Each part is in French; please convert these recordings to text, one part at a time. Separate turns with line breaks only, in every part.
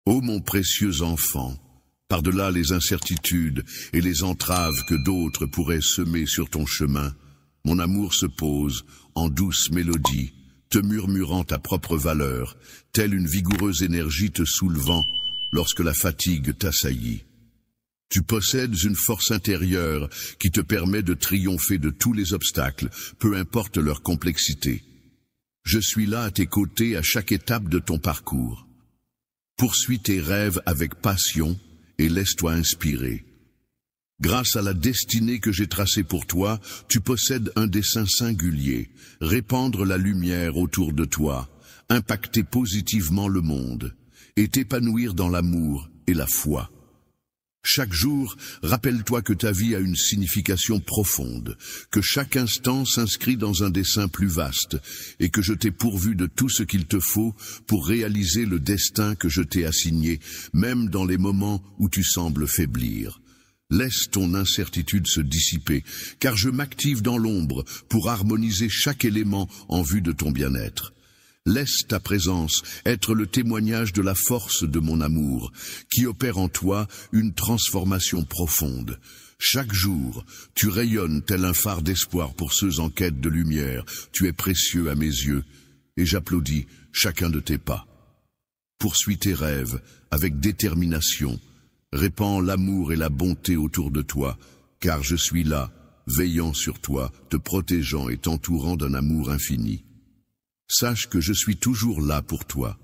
Ô mon précieux enfant, par-delà les incertitudes et les entraves que d'autres pourraient semer sur ton chemin, mon amour se pose en douce mélodie, te murmurant ta propre valeur, telle une vigoureuse énergie te soulevant lorsque la fatigue t'assaillit. Tu possèdes une force intérieure qui te permet de triompher de tous les obstacles, peu importe leur complexité. Je suis là à tes côtés à chaque étape de ton parcours. Poursuis tes rêves avec passion et laisse-toi inspirer. Grâce à la destinée que j'ai tracée pour toi, tu possèdes un dessein singulier, répandre la lumière autour de toi, impacter positivement le monde, et t'épanouir dans l'amour et la foi. Chaque jour, rappelle-toi que ta vie a une signification profonde, que chaque instant s'inscrit dans un dessein plus vaste, et que je t'ai pourvu de tout ce qu'il te faut pour réaliser le destin que je t'ai assigné, même dans les moments où tu sembles faiblir. Laisse ton incertitude se dissiper, car je m'active dans l'ombre pour harmoniser chaque élément en vue de ton bien-être. Laisse ta présence être le témoignage de la force de mon amour, qui opère en toi une transformation profonde. Chaque jour, tu rayonnes tel un phare d'espoir pour ceux en quête de lumière. Tu es précieux à mes yeux, et j'applaudis chacun de tes pas. Poursuis tes rêves avec détermination. Répands l'amour et la bonté autour de toi, car je suis là, veillant sur toi, te protégeant et t'entourant d'un amour infini. Sache que je suis toujours là pour toi.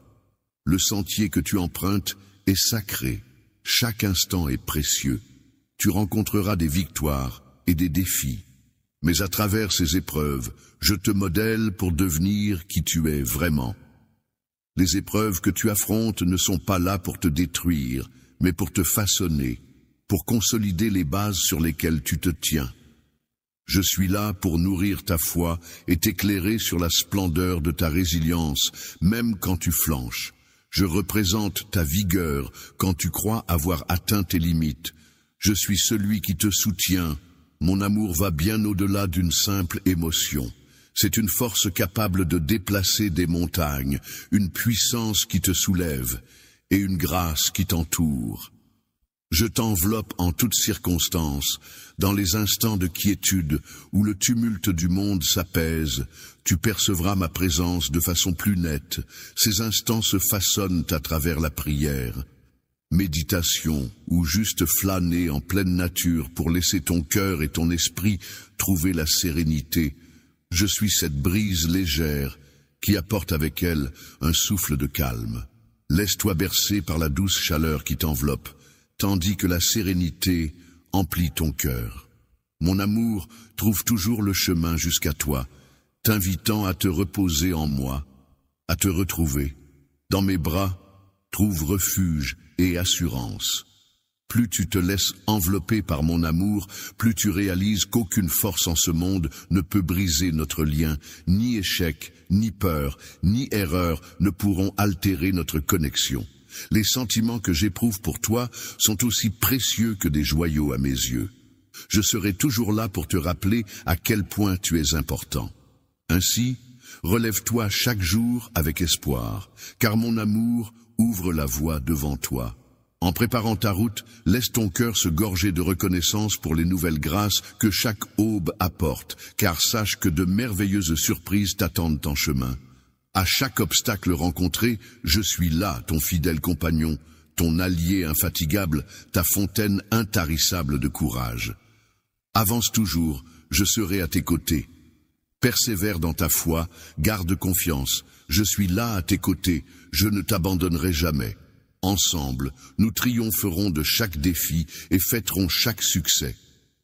Le sentier que tu empruntes est sacré. Chaque instant est précieux. Tu rencontreras des victoires et des défis. Mais à travers ces épreuves, je te modèle pour devenir qui tu es vraiment. Les épreuves que tu affrontes ne sont pas là pour te détruire, mais pour te façonner, pour consolider les bases sur lesquelles tu te tiens. Je suis là pour nourrir ta foi et t'éclairer sur la splendeur de ta résilience, même quand tu flanches. Je représente ta vigueur quand tu crois avoir atteint tes limites. Je suis celui qui te soutient. Mon amour va bien au-delà d'une simple émotion. C'est une force capable de déplacer des montagnes, une puissance qui te soulève et une grâce qui t'entoure. Je t'enveloppe en toutes circonstances, dans les instants de quiétude où le tumulte du monde s'apaise, tu percevras ma présence de façon plus nette. Ces instants se façonnent à travers la prière, méditation ou juste flâner en pleine nature pour laisser ton cœur et ton esprit trouver la sérénité. Je suis cette brise légère qui apporte avec elle un souffle de calme. Laisse-toi bercer par la douce chaleur qui t'enveloppe, tandis que la sérénité emplit ton cœur. Mon amour trouve toujours le chemin jusqu'à toi, t'invitant à te reposer en moi, à te retrouver. Dans mes bras, trouve refuge et assurance. Plus tu te laisses envelopper par mon amour, plus tu réalises qu'aucune force en ce monde ne peut briser notre lien. Ni échec, ni peur, ni erreur ne pourront altérer notre connexion. Les sentiments que j'éprouve pour toi sont aussi précieux que des joyaux à mes yeux. Je serai toujours là pour te rappeler à quel point tu es important. Ainsi, relève-toi chaque jour avec espoir, car mon amour ouvre la voie devant toi. En préparant ta route, laisse ton cœur se gorger de reconnaissance pour les nouvelles grâces que chaque aube apporte, car sache que de merveilleuses surprises t'attendent en chemin. À chaque obstacle rencontré, je suis là, ton fidèle compagnon, ton allié infatigable, ta fontaine intarissable de courage. Avance toujours, je serai à tes côtés. Persévère dans ta foi, garde confiance, je suis là à tes côtés, je ne t'abandonnerai jamais. Ensemble, nous triompherons de chaque défi et fêterons chaque succès.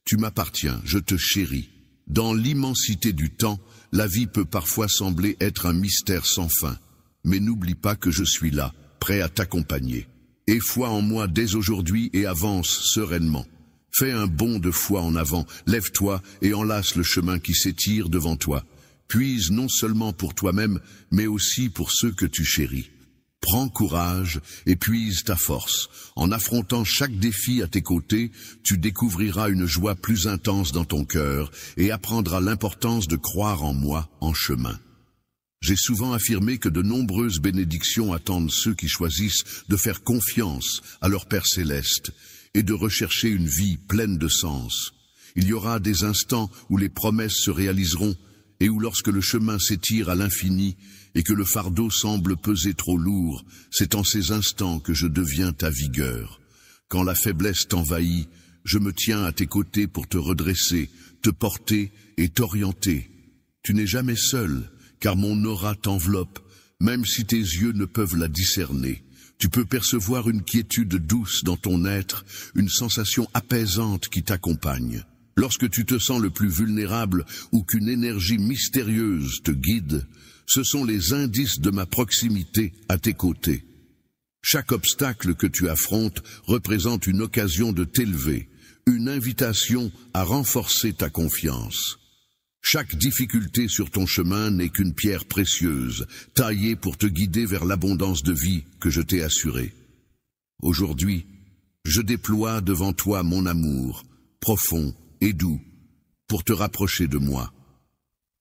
Tu m'appartiens, je te chéris. Dans l'immensité du temps, la vie peut parfois sembler être un mystère sans fin. Mais n'oublie pas que je suis là, prêt à t'accompagner. Aie foi en moi dès aujourd'hui et avance sereinement. Fais un bond de foi en avant, lève-toi et enlace le chemin qui s'étire devant toi. Puise non seulement pour toi-même, mais aussi pour ceux que tu chéris. Prends courage et puise ta force. En affrontant chaque défi à tes côtés, tu découvriras une joie plus intense dans ton cœur et apprendras l'importance de croire en moi en chemin. J'ai souvent affirmé que de nombreuses bénédictions attendent ceux qui choisissent de faire confiance à leur Père céleste et de rechercher une vie pleine de sens. Il y aura des instants où les promesses se réaliseront et où lorsque le chemin s'étire à l'infini et que le fardeau semble peser trop lourd, c'est en ces instants que je deviens ta vigueur. Quand la faiblesse t'envahit, je me tiens à tes côtés pour te redresser, te porter et t'orienter. Tu n'es jamais seul, car mon aura t'enveloppe, même si tes yeux ne peuvent la discerner. Tu peux percevoir une quiétude douce dans ton être, une sensation apaisante qui t'accompagne. Lorsque tu te sens le plus vulnérable ou qu'une énergie mystérieuse te guide, ce sont les indices de ma proximité à tes côtés. Chaque obstacle que tu affrontes représente une occasion de t'élever, une invitation à renforcer ta confiance. Chaque difficulté sur ton chemin n'est qu'une pierre précieuse, taillée pour te guider vers l'abondance de vie que je t'ai assurée. Aujourd'hui, je déploie devant toi mon amour, profond et doux, pour te rapprocher de moi.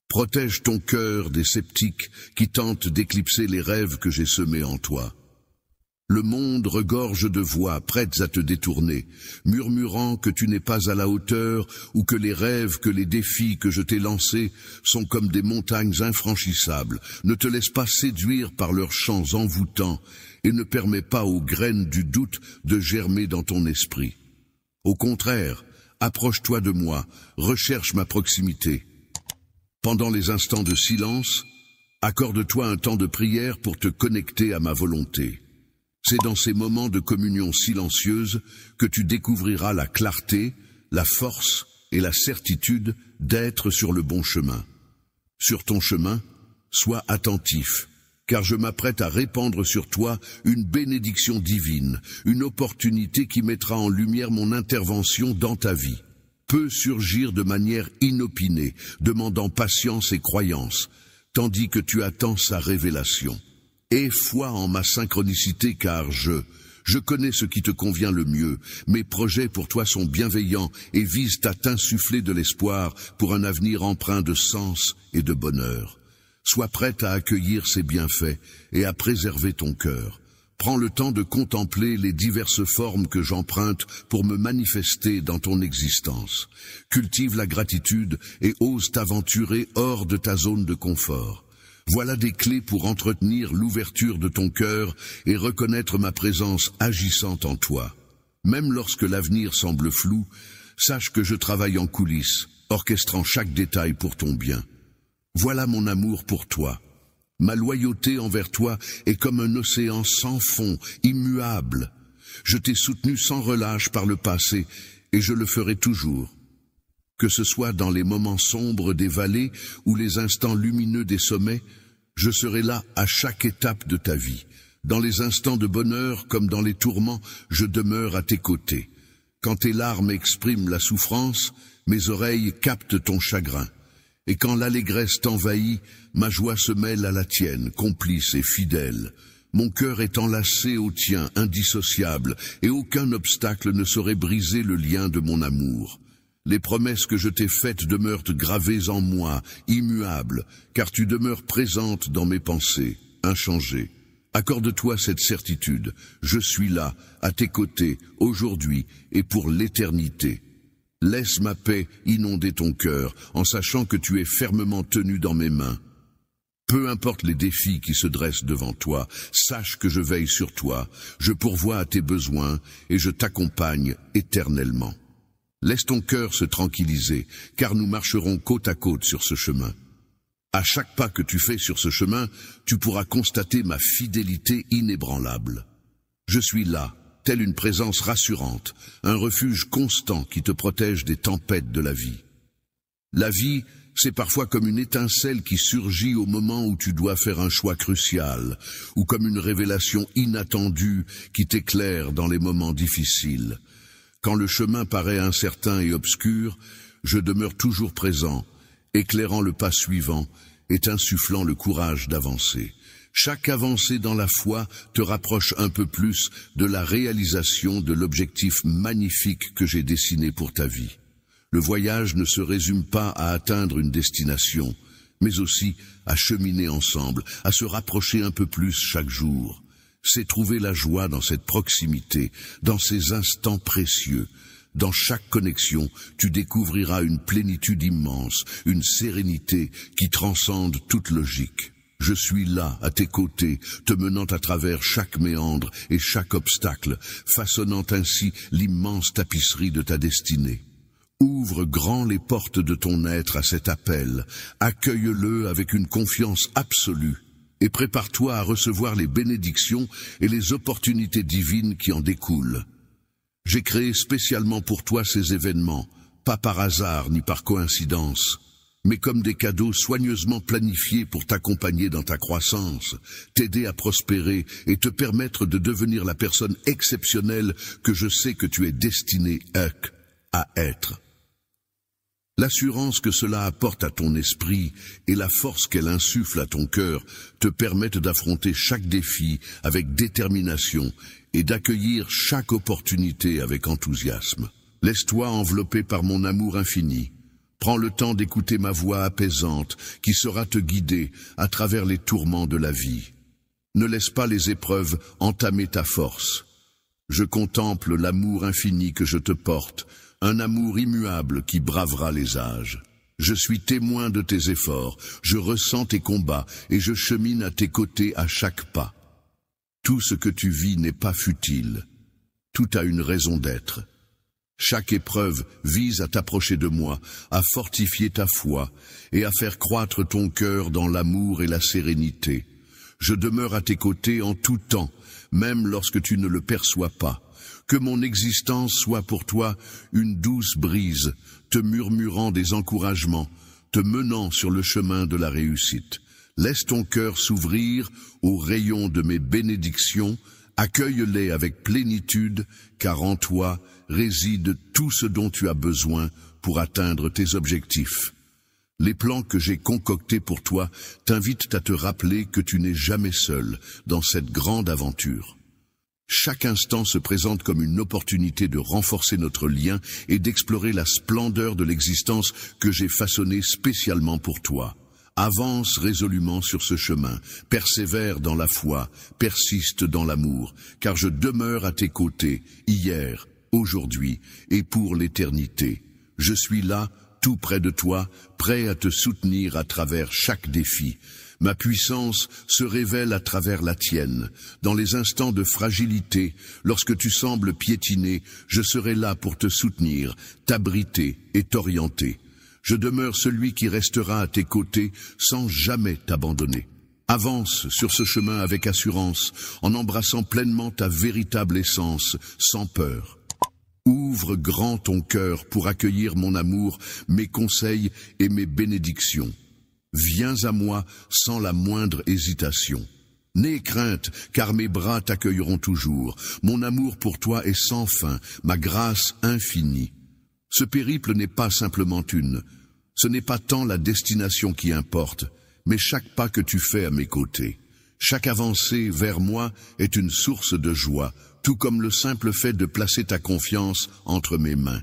Protège ton cœur des sceptiques qui tentent d'éclipser les rêves que j'ai semés en toi. Le monde regorge de voix prêtes à te détourner, murmurant que tu n'es pas à la hauteur ou que les rêves, que les défis que je t'ai lancés sont comme des montagnes infranchissables. Ne te laisse pas séduire par leurs chants envoûtants et ne permets pas aux graines du doute de germer dans ton esprit. Au contraire, approche-toi de moi, recherche ma proximité. Pendant les instants de silence, accorde-toi un temps de prière pour te connecter à ma volonté. C'est dans ces moments de communion silencieuse que tu découvriras la clarté, la force et la certitude d'être sur le bon chemin. Sur ton chemin, sois attentif, car je m'apprête à répandre sur toi une bénédiction divine, une opportunité qui mettra en lumière mon intervention dans ta vie. Peut surgir de manière inopinée, demandant patience et croyance, tandis que tu attends sa révélation. Aie foi en ma synchronicité, car je connais ce qui te convient le mieux. Mes projets pour toi sont bienveillants et visent à t'insuffler de l'espoir pour un avenir empreint de sens et de bonheur. Sois prête à accueillir ces bienfaits et à préserver ton cœur. Prends le temps de contempler les diverses formes que j'emprunte pour me manifester dans ton existence. Cultive la gratitude et ose t'aventurer hors de ta zone de confort. Voilà des clés pour entretenir l'ouverture de ton cœur et reconnaître ma présence agissante en toi. Même lorsque l'avenir semble flou, sache que je travaille en coulisses, orchestrant chaque détail pour ton bien. Voilà mon amour pour toi. Ma loyauté envers toi est comme un océan sans fond, immuable. Je t'ai soutenu sans relâche par le passé et je le ferai toujours. Que ce soit dans les moments sombres des vallées ou les instants lumineux des sommets, je serai là à chaque étape de ta vie. Dans les instants de bonheur comme dans les tourments, je demeure à tes côtés. Quand tes larmes expriment la souffrance, mes oreilles captent ton chagrin. Et quand l'allégresse t'envahit, ma joie se mêle à la tienne, complice et fidèle. Mon cœur est enlacé au tien, indissociable, et aucun obstacle ne saurait briser le lien de mon amour. Les promesses que je t'ai faites demeurent gravées en moi, immuables, car tu demeures présente dans mes pensées, inchangée. Accorde-toi cette certitude, je suis là, à tes côtés, aujourd'hui et pour l'éternité. Laisse ma paix inonder ton cœur, en sachant que tu es fermement tenu dans mes mains. Peu importe les défis qui se dressent devant toi, sache que je veille sur toi, je pourvois à tes besoins et je t'accompagne éternellement. Laisse ton cœur se tranquilliser, car nous marcherons côte à côte sur ce chemin. À chaque pas que tu fais sur ce chemin, tu pourras constater ma fidélité inébranlable. Je suis là, telle une présence rassurante, un refuge constant qui te protège des tempêtes de la vie. La vie, c'est parfois comme une étincelle qui surgit au moment où tu dois faire un choix crucial, ou comme une révélation inattendue qui t'éclaire dans les moments difficiles. Quand le chemin paraît incertain et obscur, je demeure toujours présent, éclairant le pas suivant et t'insufflant le courage d'avancer. Chaque avancée dans la foi te rapproche un peu plus de la réalisation de l'objectif magnifique que j'ai dessiné pour ta vie. Le voyage ne se résume pas à atteindre une destination, mais aussi à cheminer ensemble, à se rapprocher un peu plus chaque jour. C'est trouver la joie dans cette proximité, dans ces instants précieux. Dans chaque connexion, tu découvriras une plénitude immense, une sérénité qui transcende toute logique. Je suis là, à tes côtés, te menant à travers chaque méandre et chaque obstacle, façonnant ainsi l'immense tapisserie de ta destinée. Ouvre grand les portes de ton être à cet appel, accueille-le avec une confiance absolue, et prépare-toi à recevoir les bénédictions et les opportunités divines qui en découlent. J'ai créé spécialement pour toi ces événements, pas par hasard ni par coïncidence, mais comme des cadeaux soigneusement planifiés pour t'accompagner dans ta croissance, t'aider à prospérer et te permettre de devenir la personne exceptionnelle que je sais que tu es destiné à être. L'assurance que cela apporte à ton esprit et la force qu'elle insuffle à ton cœur te permettent d'affronter chaque défi avec détermination et d'accueillir chaque opportunité avec enthousiasme. Laisse-toi envelopper par mon amour infini. Prends le temps d'écouter ma voix apaisante qui saura te guider à travers les tourments de la vie. Ne laisse pas les épreuves entamer ta force. Je contemple l'amour infini que je te porte, un amour immuable qui bravera les âges. Je suis témoin de tes efforts, je ressens tes combats et je chemine à tes côtés à chaque pas. Tout ce que tu vis n'est pas futile. Tout a une raison d'être. Chaque épreuve vise à t'approcher de moi, à fortifier ta foi et à faire croître ton cœur dans l'amour et la sérénité. Je demeure à tes côtés en tout temps, même lorsque tu ne le perçois pas. Que mon existence soit pour toi une douce brise, te murmurant des encouragements, te menant sur le chemin de la réussite. Laisse ton cœur s'ouvrir aux rayons de mes bénédictions, accueille-les avec plénitude, car en toi réside tout ce dont tu as besoin pour atteindre tes objectifs. Les plans que j'ai concoctés pour toi t'invitent à te rappeler que tu n'es jamais seul dans cette grande aventure. Chaque instant se présente comme une opportunité de renforcer notre lien et d'explorer la splendeur de l'existence que j'ai façonnée spécialement pour toi. Avance résolument sur ce chemin, persévère dans la foi, persiste dans l'amour, car je demeure à tes côtés, hier, aujourd'hui et pour l'éternité. Je suis là, tout près de toi, prêt à te soutenir à travers chaque défi. Ma puissance se révèle à travers la tienne. Dans les instants de fragilité, lorsque tu sembles piétiner, je serai là pour te soutenir, t'abriter et t'orienter. Je demeure celui qui restera à tes côtés sans jamais t'abandonner. Avance sur ce chemin avec assurance, en embrassant pleinement ta véritable essence, sans peur. Ouvre grand ton cœur pour accueillir mon amour, mes conseils et mes bénédictions. Viens à moi sans la moindre hésitation. N'aie crainte, car mes bras t'accueilleront toujours. Mon amour pour toi est sans fin, ma grâce infinie. Ce périple n'est pas simplement ce n'est pas tant la destination qui importe, mais chaque pas que tu fais à mes côtés. Chaque avancée vers moi est une source de joie, tout comme le simple fait de placer ta confiance entre mes mains.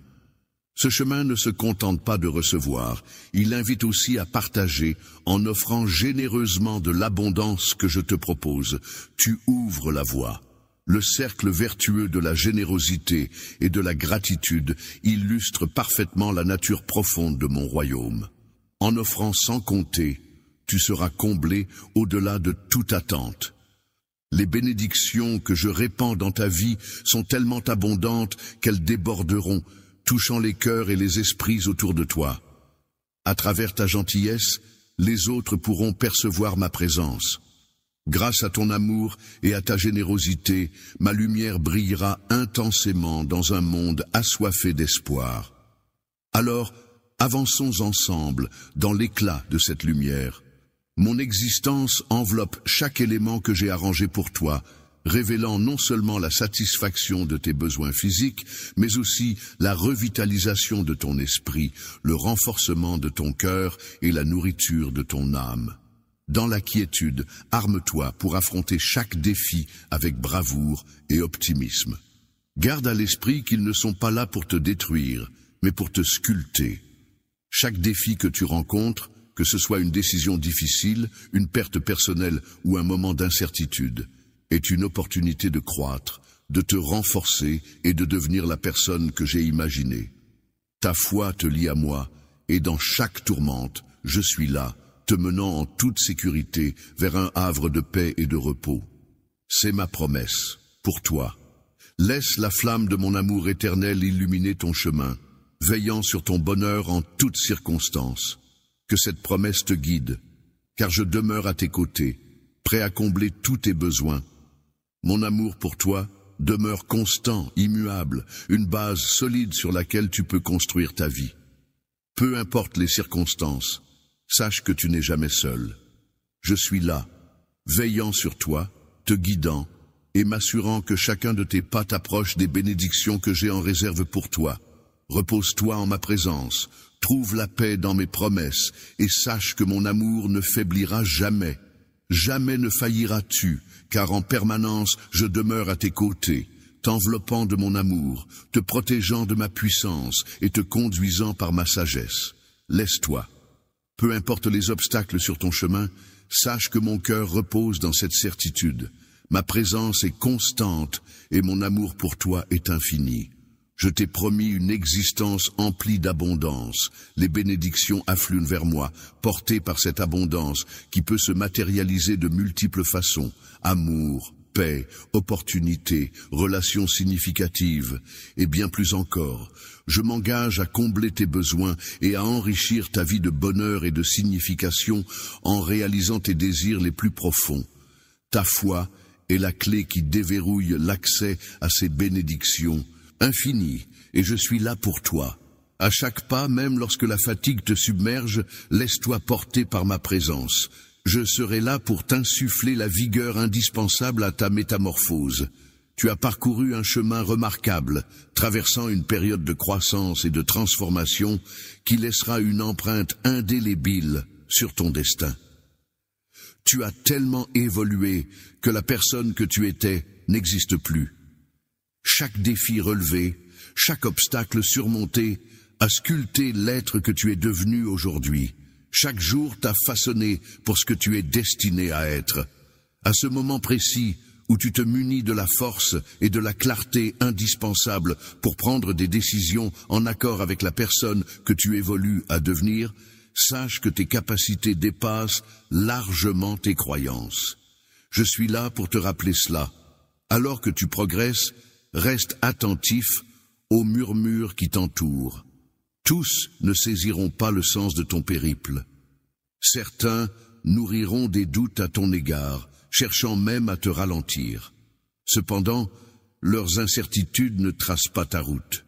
Ce chemin ne se contente pas de recevoir, il invite aussi à partager en offrant généreusement de l'abondance que je te propose. Tu ouvres la voie. Le cercle vertueux de la générosité et de la gratitude illustre parfaitement la nature profonde de mon royaume. En offrant sans compter, tu seras comblé au-delà de toute attente. Les bénédictions que je répands dans ta vie sont tellement abondantes qu'elles déborderont, touchant les cœurs et les esprits autour de toi. À travers ta gentillesse, les autres pourront percevoir ma présence. Grâce à ton amour et à ta générosité, ma lumière brillera intensément dans un monde assoiffé d'espoir. Alors, avançons ensemble dans l'éclat de cette lumière. Mon existence enveloppe chaque élément que j'ai arrangé pour toi, révélant non seulement la satisfaction de tes besoins physiques, mais aussi la revitalisation de ton esprit, le renforcement de ton cœur et la nourriture de ton âme. Dans la quiétude, arme-toi pour affronter chaque défi avec bravoure et optimisme. Garde à l'esprit qu'ils ne sont pas là pour te détruire, mais pour te sculpter. Chaque défi que tu rencontres que ce soit une décision difficile, une perte personnelle ou un moment d'incertitude, est une opportunité de croître, de te renforcer et de devenir la personne que j'ai imaginée. Ta foi te lie à moi, et dans chaque tourmente, je suis là, te menant en toute sécurité vers un havre de paix et de repos. C'est ma promesse, pour toi. Laisse la flamme de mon amour éternel illuminer ton chemin, veillant sur ton bonheur en toutes circonstances. Que cette promesse te guide, car je demeure à tes côtés, prêt à combler tous tes besoins. Mon amour pour toi demeure constant, immuable, une base solide sur laquelle tu peux construire ta vie. Peu importe les circonstances, sache que tu n'es jamais seul. Je suis là, veillant sur toi, te guidant, et m'assurant que chacun de tes pas t'approche des bénédictions que j'ai en réserve pour toi. Repose-toi en ma présence, trouve la paix dans mes promesses, et sache que mon amour ne faiblira jamais. Jamais ne failliras-tu, car en permanence je demeure à tes côtés, t'enveloppant de mon amour, te protégeant de ma puissance et te conduisant par ma sagesse. Laisse-toi. Peu importe les obstacles sur ton chemin, sache que mon cœur repose dans cette certitude. Ma présence est constante et mon amour pour toi est infini. Je t'ai promis une existence emplie d'abondance. Les bénédictions affluent vers moi, portées par cette abondance qui peut se matérialiser de multiples façons. Amour, paix, opportunités, relations significatives, et bien plus encore. Je m'engage à combler tes besoins et à enrichir ta vie de bonheur et de signification en réalisant tes désirs les plus profonds. Ta foi est la clé qui déverrouille l'accès à ces bénédictions infinies, et je suis là pour toi. À chaque pas, même lorsque la fatigue te submerge, laisse-toi porter par ma présence. Je serai là pour t'insuffler la vigueur indispensable à ta métamorphose. Tu as parcouru un chemin remarquable, traversant une période de croissance et de transformation qui laissera une empreinte indélébile sur ton destin. Tu as tellement évolué que la personne que tu étais n'existe plus. Chaque défi relevé, chaque obstacle surmonté a sculpté l'être que tu es devenu aujourd'hui. Chaque jour t'a façonné pour ce que tu es destiné à être. À ce moment précis où tu te munis de la force et de la clarté indispensables pour prendre des décisions en accord avec la personne que tu évolues à devenir, sache que tes capacités dépassent largement tes croyances. Je suis là pour te rappeler cela. Alors que tu progresses, reste attentif aux murmures qui t'entourent. Tous ne saisiront pas le sens de ton périple. Certains nourriront des doutes à ton égard, cherchant même à te ralentir. Cependant, leurs incertitudes ne tracent pas ta route.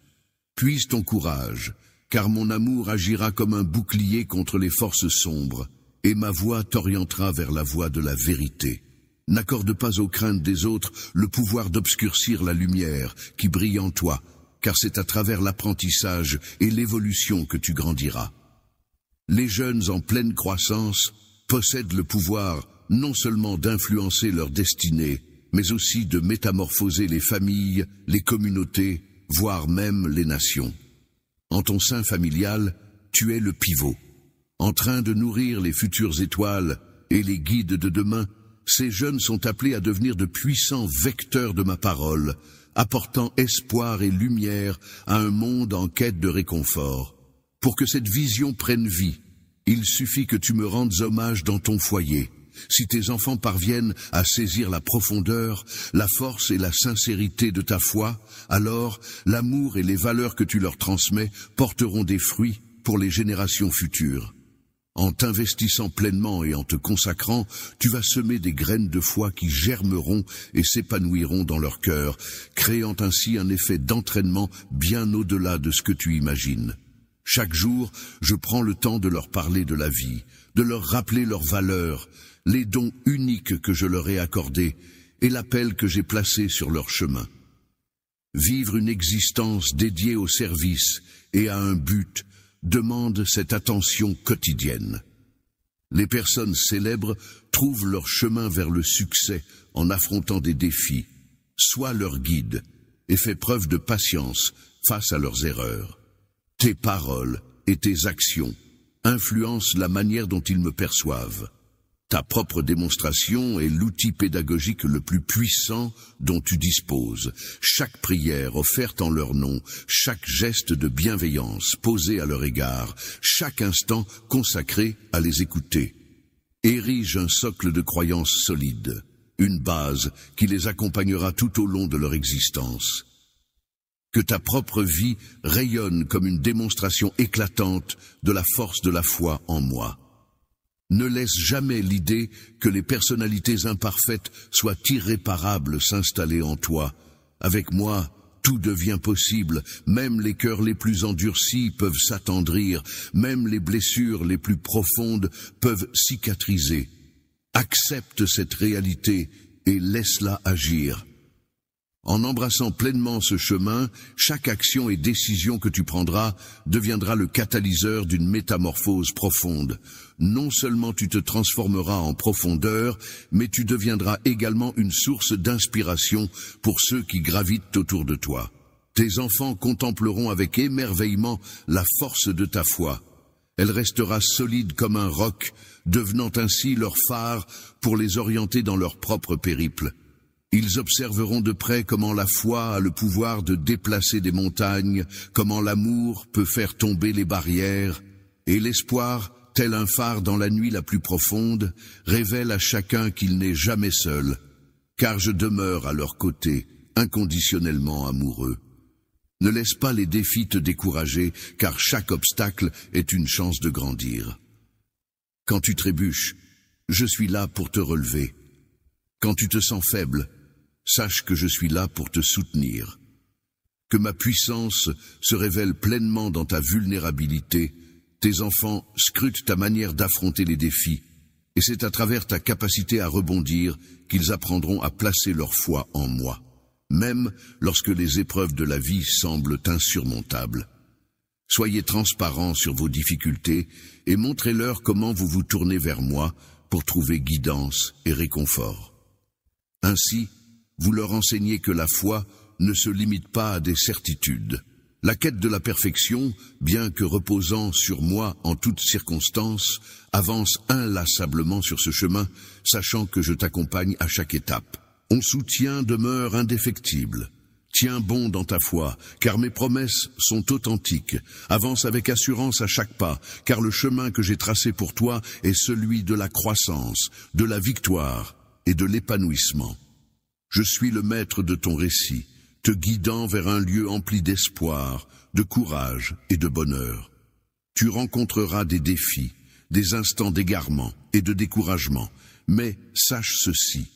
Puise ton courage, car mon amour agira comme un bouclier contre les forces sombres, et ma voix t'orientera vers la voie de la vérité. N'accorde pas aux craintes des autres le pouvoir d'obscurcir la lumière qui brille en toi, car c'est à travers l'apprentissage et l'évolution que tu grandiras. Les jeunes en pleine croissance possèdent le pouvoir non seulement d'influencer leur destinée, mais aussi de métamorphoser les familles, les communautés, voire même les nations. En ton sein familial, tu es le pivot. En train de nourrir les futures étoiles et les guides de demain, ces jeunes sont appelés à devenir de puissants vecteurs de ma parole, apportant espoir et lumière à un monde en quête de réconfort. Pour que cette vision prenne vie, il suffit que tu me rendes hommage dans ton foyer. Si tes enfants parviennent à saisir la profondeur, la force et la sincérité de ta foi, alors l'amour et les valeurs que tu leur transmets porteront des fruits pour les générations futures. En t'investissant pleinement et en te consacrant, tu vas semer des graines de foi qui germeront et s'épanouiront dans leur cœur, créant ainsi un effet d'entraînement bien au-delà de ce que tu imagines. Chaque jour, je prends le temps de leur parler de la vie, de leur rappeler leurs valeurs, les dons uniques que je leur ai accordés et l'appel que j'ai placé sur leur chemin. Vivre une existence dédiée au service et à un but demande cette attention quotidienne. Les personnes célèbres trouvent leur chemin vers le succès en affrontant des défis. Sois leur guide et fais preuve de patience face à leurs erreurs. Tes paroles et tes actions influencent la manière dont ils me perçoivent. Ta propre démonstration est l'outil pédagogique le plus puissant dont tu disposes. Chaque prière offerte en leur nom, chaque geste de bienveillance posé à leur égard, chaque instant consacré à les écouter, érige un socle de croyances solide, une base qui les accompagnera tout au long de leur existence. Que ta propre vie rayonne comme une démonstration éclatante de la force de la foi en moi. Ne laisse jamais l'idée que les personnalités imparfaites soient irréparables s'installer en toi. Avec moi, tout devient possible, même les cœurs les plus endurcis peuvent s'attendrir, même les blessures les plus profondes peuvent cicatriser. Accepte cette réalité et laisse-la agir. En embrassant pleinement ce chemin, chaque action et décision que tu prendras deviendra le catalyseur d'une métamorphose profonde. Non seulement tu te transformeras en profondeur, mais tu deviendras également une source d'inspiration pour ceux qui gravitent autour de toi. Tes enfants contempleront avec émerveillement la force de ta foi. Elle restera solide comme un roc, devenant ainsi leur phare pour les orienter dans leur propre périple. Ils observeront de près comment la foi a le pouvoir de déplacer des montagnes, comment l'amour peut faire tomber les barrières, et l'espoir, tel un phare dans la nuit la plus profonde, révèle à chacun qu'il n'est jamais seul, car je demeure à leur côté, inconditionnellement amoureux. Ne laisse pas les défis te décourager, car chaque obstacle est une chance de grandir. Quand tu trébuches, je suis là pour te relever. Quand tu te sens faible, sache que je suis là pour te soutenir. Que ma puissance se révèle pleinement dans ta vulnérabilité. Tes enfants scrutent ta manière d'affronter les défis, et c'est à travers ta capacité à rebondir qu'ils apprendront à placer leur foi en moi, même lorsque les épreuves de la vie semblent insurmontables. Soyez transparents sur vos difficultés et montrez-leur comment vous vous tournez vers moi pour trouver guidance et réconfort. Ainsi, vous leur enseignez que la foi ne se limite pas à des certitudes. La quête de la perfection, bien que reposant sur moi en toutes circonstances, avance inlassablement sur ce chemin, sachant que je t'accompagne à chaque étape. Mon soutien demeure indéfectible. Tiens bon dans ta foi, car mes promesses sont authentiques. Avance avec assurance à chaque pas, car le chemin que j'ai tracé pour toi est celui de la croissance, de la victoire et de l'épanouissement. Je suis le maître de ton récit, te guidant vers un lieu empli d'espoir, de courage et de bonheur. Tu rencontreras des défis, des instants d'égarement et de découragement, mais sache ceci,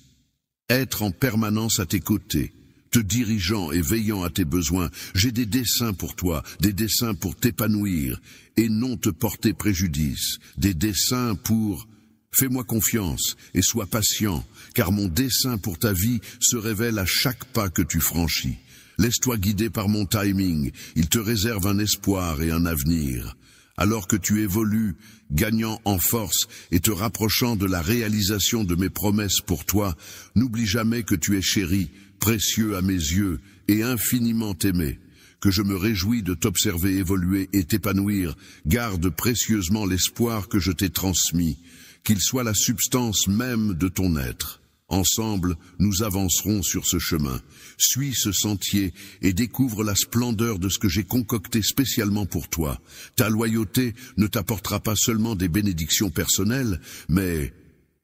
être en permanence à tes côtés, te dirigeant et veillant à tes besoins, j'ai des desseins pour toi, des desseins pour t'épanouir et non te porter préjudice, des desseins pour... Fais-moi confiance et sois patient, car mon dessein pour ta vie se révèle à chaque pas que tu franchis. Laisse-toi guider par mon timing, il te réserve un espoir et un avenir. Alors que tu évolues, gagnant en force et te rapprochant de la réalisation de mes promesses pour toi, n'oublie jamais que tu es chéri, précieux à mes yeux et infiniment aimé. Que je me réjouis de t'observer évoluer et t'épanouir, garde précieusement l'espoir que je t'ai transmis, qu'il soit la substance même de ton être. Ensemble, nous avancerons sur ce chemin. Suis ce sentier et découvre la splendeur de ce que j'ai concocté spécialement pour toi. Ta loyauté ne t'apportera pas seulement des bénédictions personnelles, mais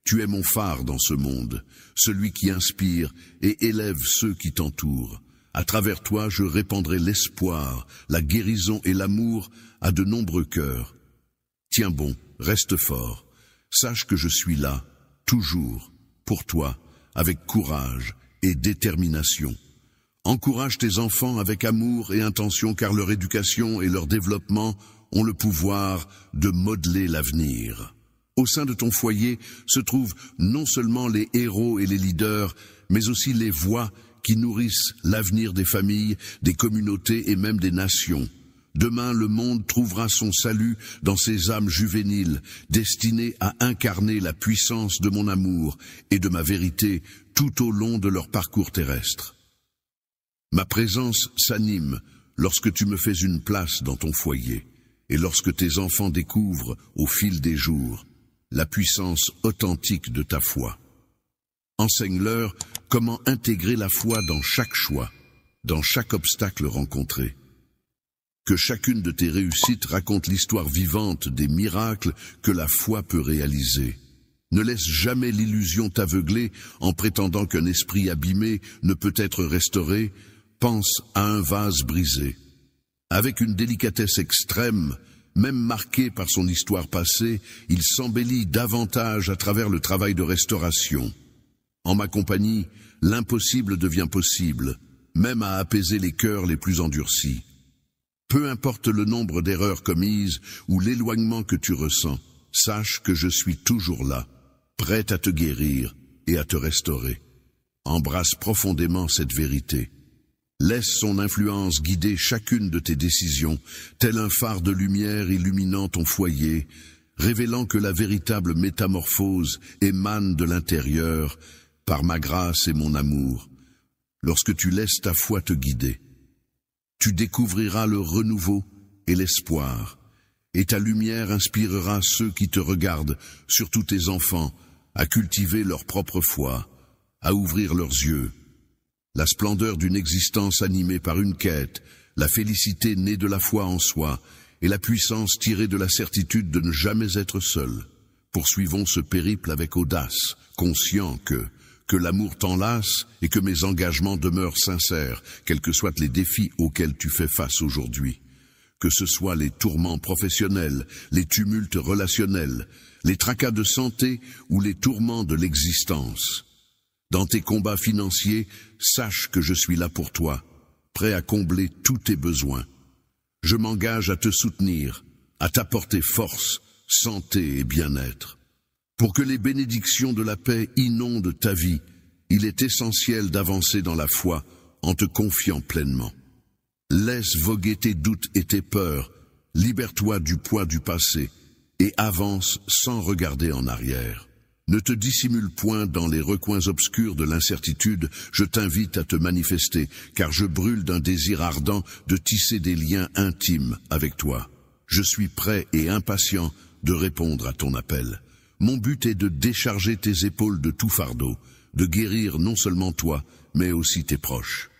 tu es mon phare dans ce monde, celui qui inspire et élève ceux qui t'entourent. À travers toi, je répandrai l'espoir, la guérison et l'amour à de nombreux cœurs. Tiens bon, reste fort. Sache que je suis là, toujours, pour toi, avec courage et détermination. Encourage tes enfants avec amour et intention, car leur éducation et leur développement ont le pouvoir de modeler l'avenir. Au sein de ton foyer se trouvent non seulement les héros et les leaders, mais aussi les voix qui nourrissent l'avenir des familles, des communautés et même des nations. Demain, le monde trouvera son salut dans ces âmes juvéniles, destinées à incarner la puissance de mon amour et de ma vérité tout au long de leur parcours terrestre. Ma présence s'anime lorsque tu me fais une place dans ton foyer. et lorsque tes enfants découvrent, au fil des jours, la puissance authentique de ta foi. Enseigne-leur comment intégrer la foi dans chaque choix, dans chaque obstacle rencontré. Que chacune de tes réussites raconte l'histoire vivante des miracles que la foi peut réaliser. Ne laisse jamais l'illusion t'aveugler en prétendant qu'un esprit abîmé ne peut être restauré. Pense à un vase brisé. Avec une délicatesse extrême, même marqué par son histoire passée, il s'embellit davantage à travers le travail de restauration. En ma compagnie, l'impossible devient possible, même à apaiser les cœurs les plus endurcis. Peu importe le nombre d'erreurs commises ou l'éloignement que tu ressens, sache que je suis toujours là, prêt à te guérir et à te restaurer. Embrasse profondément cette vérité. Laisse son influence guider chacune de tes décisions, tel un phare de lumière illuminant ton foyer, révélant que la véritable métamorphose émane de l'intérieur, par ma grâce et mon amour. Lorsque tu laisses ta foi te guider, tu découvriras le renouveau et l'espoir, et ta lumière inspirera ceux qui te regardent, surtout tes enfants, à cultiver leur propre foi, à ouvrir leurs yeux. La splendeur d'une existence animée par une quête, la félicité née de la foi en soi, et la puissance tirée de la certitude de ne jamais être seul. Poursuivons ce périple avec audace, conscients que l'amour t'enlace et que mes engagements demeurent sincères, quels que soient les défis auxquels tu fais face aujourd'hui. Que ce soit les tourments professionnels, les tumultes relationnels, les tracas de santé ou les tourments de l'existence. Dans tes combats financiers, sache que je suis là pour toi, prêt à combler tous tes besoins. Je m'engage à te soutenir, à t'apporter force, santé et bien-être. Pour que les bénédictions de la paix inondent ta vie, il est essentiel d'avancer dans la foi en te confiant pleinement. Laisse voguer tes doutes et tes peurs, libère-toi du poids du passé et avance sans regarder en arrière. Ne te dissimule point dans les recoins obscurs de l'incertitude, je t'invite à te manifester, car je brûle d'un désir ardent de tisser des liens intimes avec toi. Je suis prêt et impatient de répondre à ton appel. Mon but est de décharger tes épaules de tout fardeau, de guérir non seulement toi, mais aussi tes proches.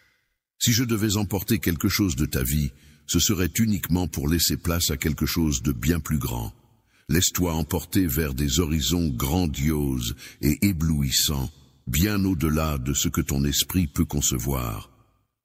Si je devais emporter quelque chose de ta vie, ce serait uniquement pour laisser place à quelque chose de bien plus grand. Laisse-toi emporter vers des horizons grandioses et éblouissants, bien au-delà de ce que ton esprit peut concevoir.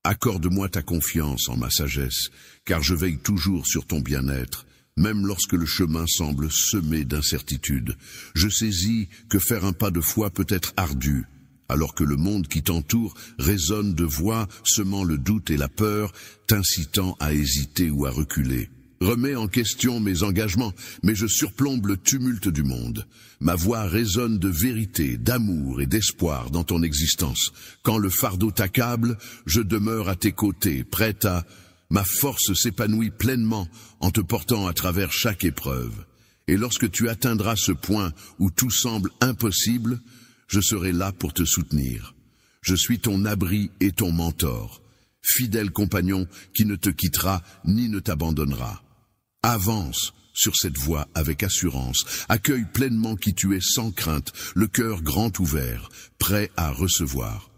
Accorde-moi ta confiance en ma sagesse, car je veille toujours sur ton bien-être, même lorsque le chemin semble semé d'incertitudes. Je saisis que faire un pas de foi peut être ardu, alors que le monde qui t'entoure résonne de voix semant le doute et la peur, t'incitant à hésiter ou à reculer. Remets en question mes engagements, mais je surplombe le tumulte du monde. Ma voix résonne de vérité, d'amour et d'espoir dans ton existence. Quand le fardeau t'accable, je demeure à tes côtés, prête à... Ma force s'épanouit pleinement en te portant à travers chaque épreuve. Et lorsque tu atteindras ce point où tout semble impossible, je serai là pour te soutenir. Je suis ton abri et ton mentor, fidèle compagnon qui ne te quittera ni ne t'abandonnera. Avance sur cette voie avec assurance, accueille pleinement qui tu es sans crainte, le cœur grand ouvert, prêt à recevoir.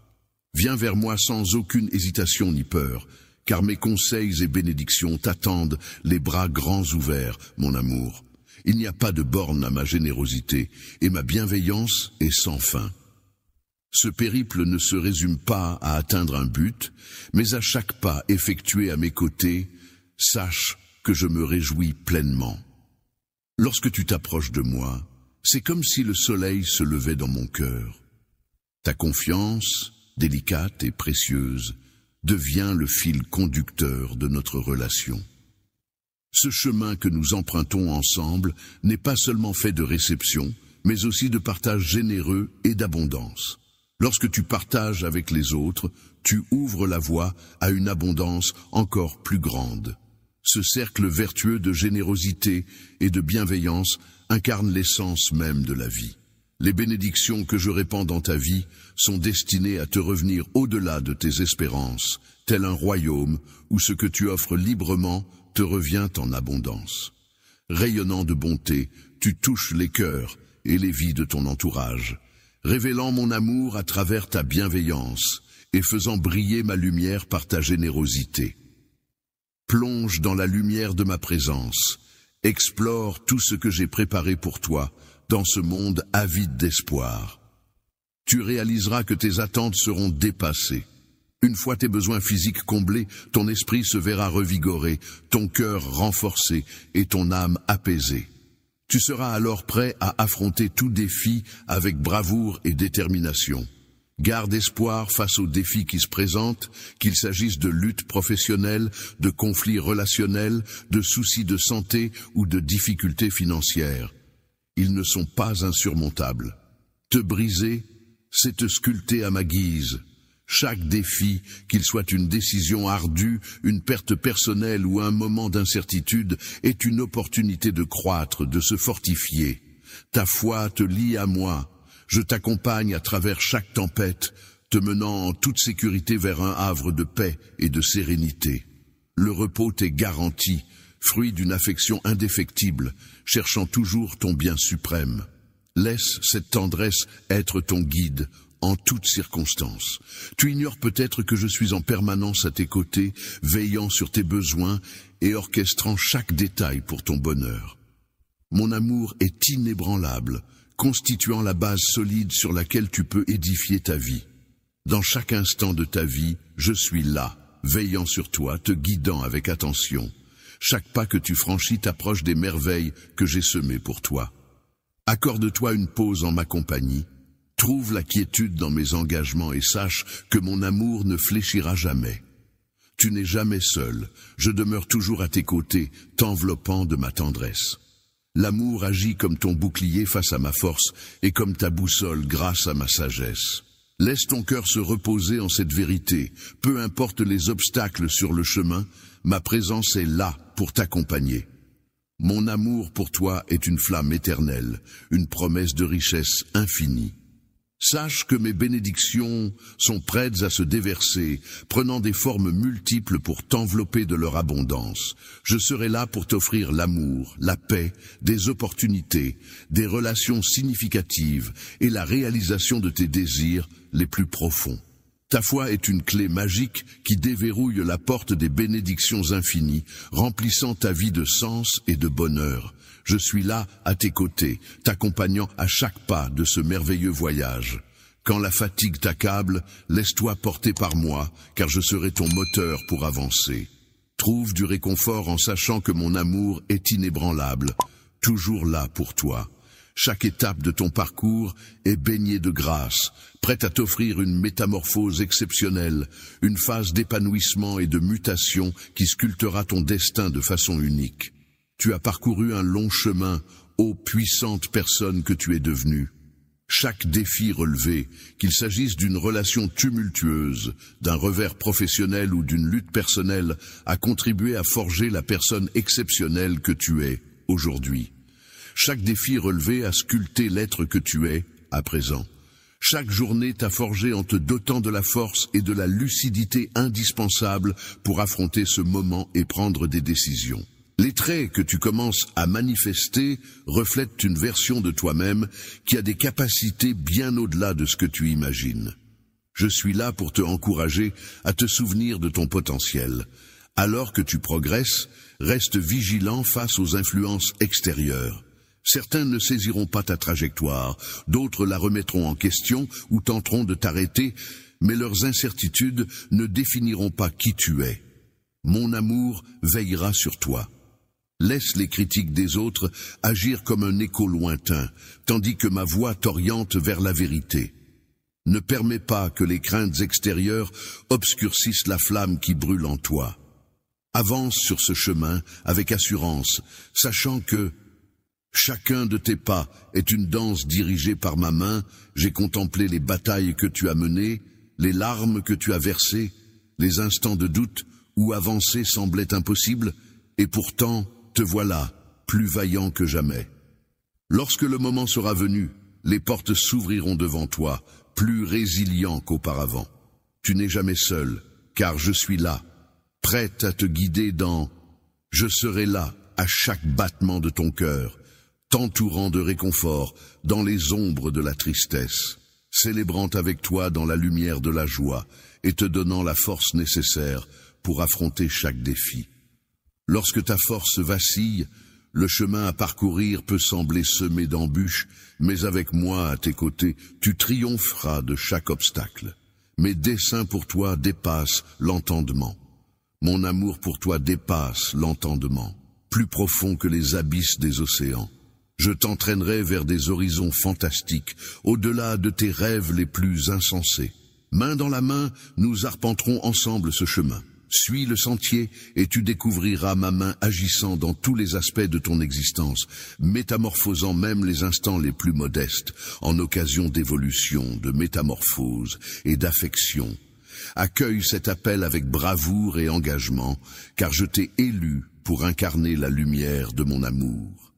Viens vers moi sans aucune hésitation ni peur, car mes conseils et bénédictions t'attendent, les bras grands ouverts, mon amour. Il n'y a pas de borne à ma générosité, et ma bienveillance est sans fin. Ce périple ne se résume pas à atteindre un but, mais à chaque pas effectué à mes côtés, sache que je me réjouis pleinement. Lorsque tu t'approches de moi, c'est comme si le soleil se levait dans mon cœur. Ta confiance, délicate et précieuse, devient le fil conducteur de notre relation. Ce chemin que nous empruntons ensemble n'est pas seulement fait de réception, mais aussi de partage généreux et d'abondance. Lorsque tu partages avec les autres, tu ouvres la voie à une abondance encore plus grande. Ce cercle vertueux de générosité et de bienveillance incarne l'essence même de la vie. Les bénédictions que je répands dans ta vie sont destinées à te revenir au-delà de tes espérances, tel un royaume où ce que tu offres librement te revient en abondance. Rayonnant de bonté, tu touches les cœurs et les vies de ton entourage, révélant mon amour à travers ta bienveillance et faisant briller ma lumière par ta générosité. Plonge dans la lumière de ma présence, explore tout ce que j'ai préparé pour toi dans ce monde avide d'espoir. Tu réaliseras que tes attentes seront dépassées. Une fois tes besoins physiques comblés, ton esprit se verra revigoré, ton cœur renforcé et ton âme apaisée. Tu seras alors prêt à affronter tout défi avec bravoure et détermination. Garde espoir face aux défis qui se présentent, qu'il s'agisse de luttes professionnelles, de conflits relationnels, de soucis de santé ou de difficultés financières. Ils ne sont pas insurmontables. Te briser, c'est te sculpter à ma guise. Chaque défi, qu'il soit une décision ardue, une perte personnelle ou un moment d'incertitude, est une opportunité de croître, de se fortifier. Ta foi te lie à moi. Je t'accompagne à travers chaque tempête, te menant en toute sécurité vers un havre de paix et de sérénité. Le repos t'est garanti, fruit d'une affection indéfectible, cherchant toujours ton bien suprême. Laisse cette tendresse être ton guide, en toutes circonstances. Tu ignores peut-être que je suis en permanence à tes côtés, veillant sur tes besoins et orchestrant chaque détail pour ton bonheur. Mon amour est inébranlable, constituant la base solide sur laquelle tu peux édifier ta vie. Dans chaque instant de ta vie, je suis là, veillant sur toi, te guidant avec attention. Chaque pas que tu franchis t'approche des merveilles que j'ai semées pour toi. Accorde-toi une pause en ma compagnie. Trouve la quiétude dans mes engagements et sache que mon amour ne fléchira jamais. Tu n'es jamais seul, je demeure toujours à tes côtés, t'enveloppant de ma tendresse. L'amour agit comme ton bouclier face à ma force et comme ta boussole grâce à ma sagesse. Laisse ton cœur se reposer en cette vérité, peu importe les obstacles sur le chemin, ma présence est là pour t'accompagner. Mon amour pour toi est une flamme éternelle, une promesse de richesse infinie. Sache que mes bénédictions sont prêtes à se déverser, prenant des formes multiples pour t'envelopper de leur abondance. Je serai là pour t'offrir l'amour, la paix, des opportunités, des relations significatives et la réalisation de tes désirs les plus profonds. Ta foi est une clé magique qui déverrouille la porte des bénédictions infinies, remplissant ta vie de sens et de bonheur. Je suis là, à tes côtés, t'accompagnant à chaque pas de ce merveilleux voyage. Quand la fatigue t'accable, laisse-toi porter par moi, car je serai ton moteur pour avancer. Trouve du réconfort en sachant que mon amour est inébranlable, toujours là pour toi. Chaque étape de ton parcours est baignée de grâce, prête à t'offrir une métamorphose exceptionnelle, une phase d'épanouissement et de mutation qui sculptera ton destin de façon unique. Tu as parcouru un long chemin, ô puissante personne que tu es devenue. Chaque défi relevé, qu'il s'agisse d'une relation tumultueuse, d'un revers professionnel ou d'une lutte personnelle, a contribué à forger la personne exceptionnelle que tu es aujourd'hui. Chaque défi relevé a sculpté l'être que tu es à présent. Chaque journée t'a forgé en te dotant de la force et de la lucidité indispensables pour affronter ce moment et prendre des décisions. Les traits que tu commences à manifester reflètent une version de toi-même qui a des capacités bien au-delà de ce que tu imagines. Je suis là pour te encourager à te souvenir de ton potentiel. Alors que tu progresses, reste vigilant face aux influences extérieures. Certains ne saisiront pas ta trajectoire, d'autres la remettront en question ou tenteront de t'arrêter, mais leurs incertitudes ne définiront pas qui tu es. Mon amour veillera sur toi. Laisse les critiques des autres agir comme un écho lointain, tandis que ma voix t'oriente vers la vérité. Ne permets pas que les craintes extérieures obscurcissent la flamme qui brûle en toi. Avance sur ce chemin avec assurance, sachant que chacun de tes pas est une danse dirigée par ma main. J'ai contemplé les batailles que tu as menées, les larmes que tu as versées, les instants de doute où avancer semblait impossible, et pourtant, te voilà, plus vaillant que jamais. Lorsque le moment sera venu, les portes s'ouvriront devant toi, plus résilient qu'auparavant. Tu n'es jamais seul, car je suis là, prête à te guider dans Je serai là, à chaque battement de ton cœur, t'entourant de réconfort dans les ombres de la tristesse, célébrant avec toi dans la lumière de la joie et te donnant la force nécessaire pour affronter chaque défi. Lorsque ta force vacille, le chemin à parcourir peut sembler semé d'embûches, mais avec moi à tes côtés, tu triompheras de chaque obstacle. Mes desseins pour toi dépassent l'entendement. Mon amour pour toi dépasse l'entendement, plus profond que les abysses des océans. Je t'entraînerai vers des horizons fantastiques, au-delà de tes rêves les plus insensés. Main dans la main, nous arpenterons ensemble ce chemin. Suis le sentier et tu découvriras ma main agissant dans tous les aspects de ton existence, métamorphosant même les instants les plus modestes, en occasion d'évolution, de métamorphose et d'affection. Accueille cet appel avec bravoure et engagement, car je t'ai élu pour incarner la lumière de mon amour.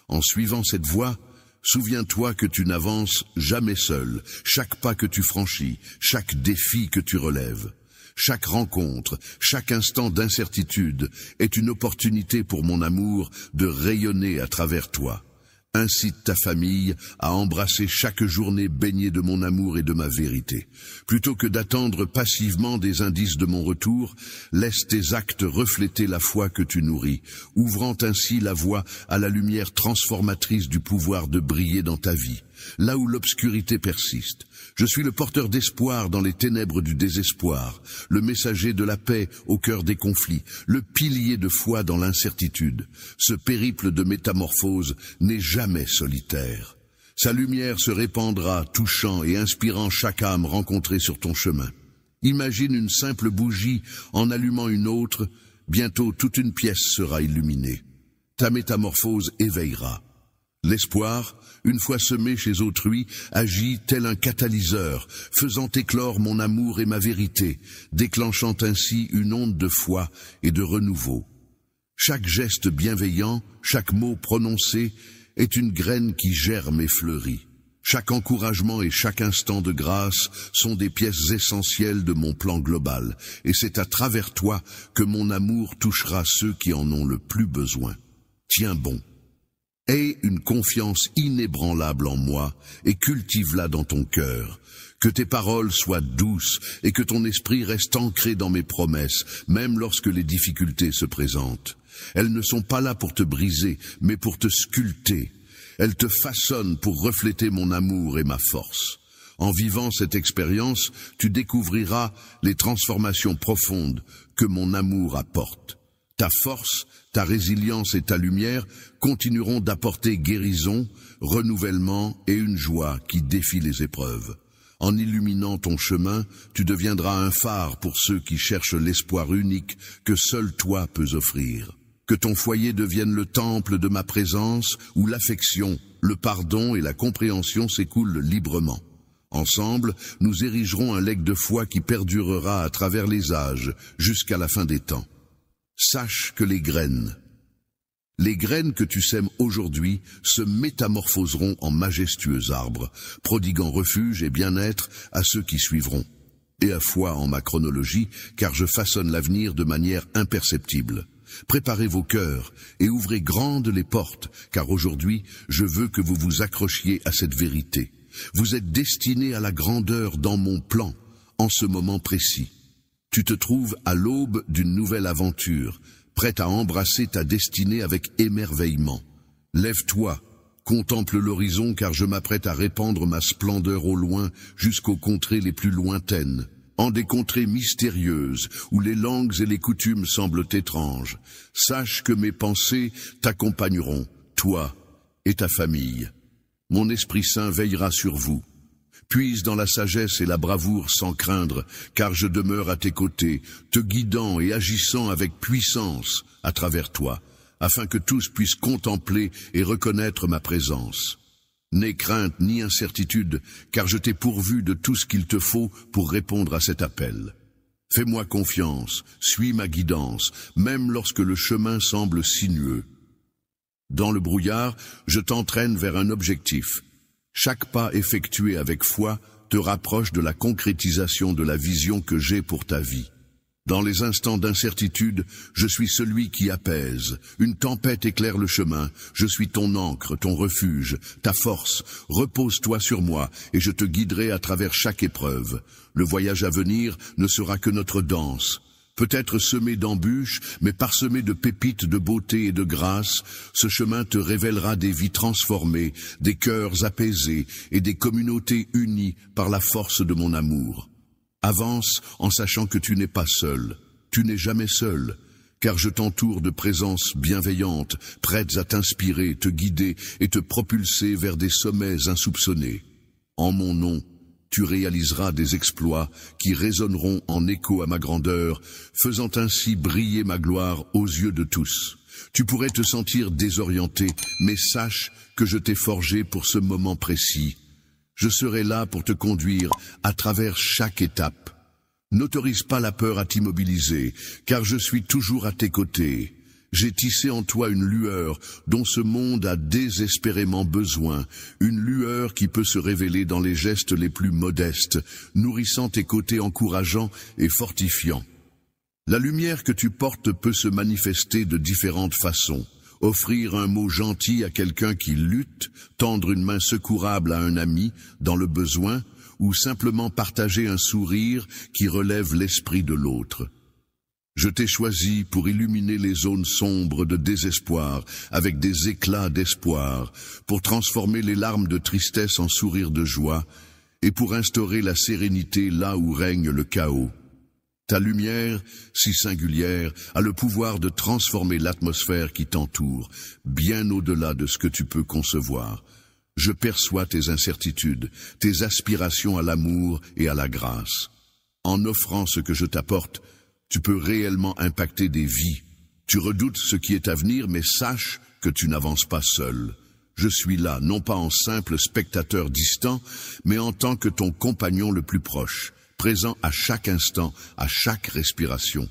En suivant cette voie, souviens-toi que tu n'avances jamais seul. Chaque pas que tu franchis, chaque défi que tu relèves, chaque rencontre, chaque instant d'incertitude est une opportunité pour mon amour de rayonner à travers toi. Incite ta famille à embrasser chaque journée baignée de mon amour et de ma vérité. Plutôt que d'attendre passivement des indices de mon retour, laisse tes actes refléter la foi que tu nourris, ouvrant ainsi la voie à la lumière transformatrice du pouvoir de briller dans ta vie, là où l'obscurité persiste. Je suis le porteur d'espoir dans les ténèbres du désespoir, le messager de la paix au cœur des conflits, le pilier de foi dans l'incertitude. Ce périple de métamorphose n'est jamais solitaire. Sa lumière se répandra, touchant et inspirant chaque âme rencontrée sur ton chemin. Imagine une simple bougie en allumant une autre, bientôt toute une pièce sera illuminée. Ta métamorphose éveillera. L'espoir, une fois semé chez autrui, agit tel un catalyseur, faisant éclore mon amour et ma vérité, déclenchant ainsi une onde de foi et de renouveau. Chaque geste bienveillant, chaque mot prononcé, est une graine qui germe et fleurit. Chaque encouragement et chaque instant de grâce sont des pièces essentielles de mon plan global, et c'est à travers toi que mon amour touchera ceux qui en ont le plus besoin. Tiens bon. Aie une confiance inébranlable en moi et cultive-la dans ton cœur. Que tes paroles soient douces et que ton esprit reste ancré dans mes promesses, même lorsque les difficultés se présentent. Elles ne sont pas là pour te briser, mais pour te sculpter. Elles te façonnent pour refléter mon amour et ma force. En vivant cette expérience, tu découvriras les transformations profondes que mon amour apporte. Ta force, ta résilience et ta lumière continueront d'apporter guérison, renouvellement et une joie qui défie les épreuves. En illuminant ton chemin, tu deviendras un phare pour ceux qui cherchent l'espoir unique que seul toi peux offrir. Que ton foyer devienne le temple de ma présence, où l'affection, le pardon et la compréhension s'écoulent librement. Ensemble, nous érigerons un legs de foi qui perdurera à travers les âges, jusqu'à la fin des temps. Sache que les graines que tu sèmes aujourd'hui se métamorphoseront en majestueux arbres, prodiguant refuge et bien-être à ceux qui suivront. Et à foi en ma chronologie, car je façonne l'avenir de manière imperceptible. Préparez vos cœurs et ouvrez grandes les portes, car aujourd'hui, je veux que vous vous accrochiez à cette vérité. Vous êtes destinés à la grandeur dans mon plan, en ce moment précis. Tu te trouves à l'aube d'une nouvelle aventure, prête à embrasser ta destinée avec émerveillement. Lève-toi, contemple l'horizon, car je m'apprête à répandre ma splendeur au loin jusqu'aux contrées les plus lointaines, en des contrées mystérieuses où les langues et les coutumes semblent étranges. Sache que mes pensées t'accompagneront, toi et ta famille. Mon Esprit Saint veillera sur vous. Puise dans la sagesse et la bravoure sans craindre, car je demeure à tes côtés, te guidant et agissant avec puissance à travers toi, afin que tous puissent contempler et reconnaître ma présence. N'aie crainte ni incertitude, car je t'ai pourvu de tout ce qu'il te faut pour répondre à cet appel. Fais-moi confiance, suis ma guidance, même lorsque le chemin semble sinueux. Dans le brouillard, je t'entraîne vers un objectif. Chaque pas effectué avec foi te rapproche de la concrétisation de la vision que j'ai pour ta vie. Dans les instants d'incertitude, je suis celui qui apaise. Une tempête éclaire le chemin. Je suis ton ancre, ton refuge, ta force. Repose-toi sur moi, et je te guiderai à travers chaque épreuve. Le voyage à venir ne sera que notre danse. Peut-être semé d'embûches, mais parsemé de pépites de beauté et de grâce, ce chemin te révélera des vies transformées, des cœurs apaisés et des communautés unies par la force de mon amour. Avance en sachant que tu n'es pas seul, tu n'es jamais seul, car je t'entoure de présences bienveillantes, prêtes à t'inspirer, te guider et te propulser vers des sommets insoupçonnés. En mon nom, tu réaliseras des exploits qui résonneront en écho à ma grandeur, faisant ainsi briller ma gloire aux yeux de tous. Tu pourrais te sentir désorienté, mais sache que je t'ai forgé pour ce moment précis. Je serai là pour te conduire à travers chaque étape. N'autorise pas la peur à t'immobiliser, car je suis toujours à tes côtés. J'ai tissé en toi une lueur dont ce monde a désespérément besoin, une lueur qui peut se révéler dans les gestes les plus modestes, nourrissant tes côtés encourageants et fortifiants. La lumière que tu portes peut se manifester de différentes façons. Offrir un mot gentil à quelqu'un qui lutte, tendre une main secourable à un ami dans le besoin, ou simplement partager un sourire qui relève l'esprit de l'autre. Je t'ai choisi pour illuminer les zones sombres de désespoir avec des éclats d'espoir, pour transformer les larmes de tristesse en sourires de joie, et pour instaurer la sérénité là où règne le chaos. Ta lumière, si singulière, a le pouvoir de transformer l'atmosphère qui t'entoure, bien au-delà de ce que tu peux concevoir. Je perçois tes incertitudes, tes aspirations à l'amour et à la grâce. En offrant ce que je t'apporte, tu peux réellement impacter des vies. Tu redoutes ce qui est à venir, mais sache que tu n'avances pas seul. Je suis là, non pas en simple spectateur distant, mais en tant que ton compagnon le plus proche, présent à chaque instant, à chaque respiration.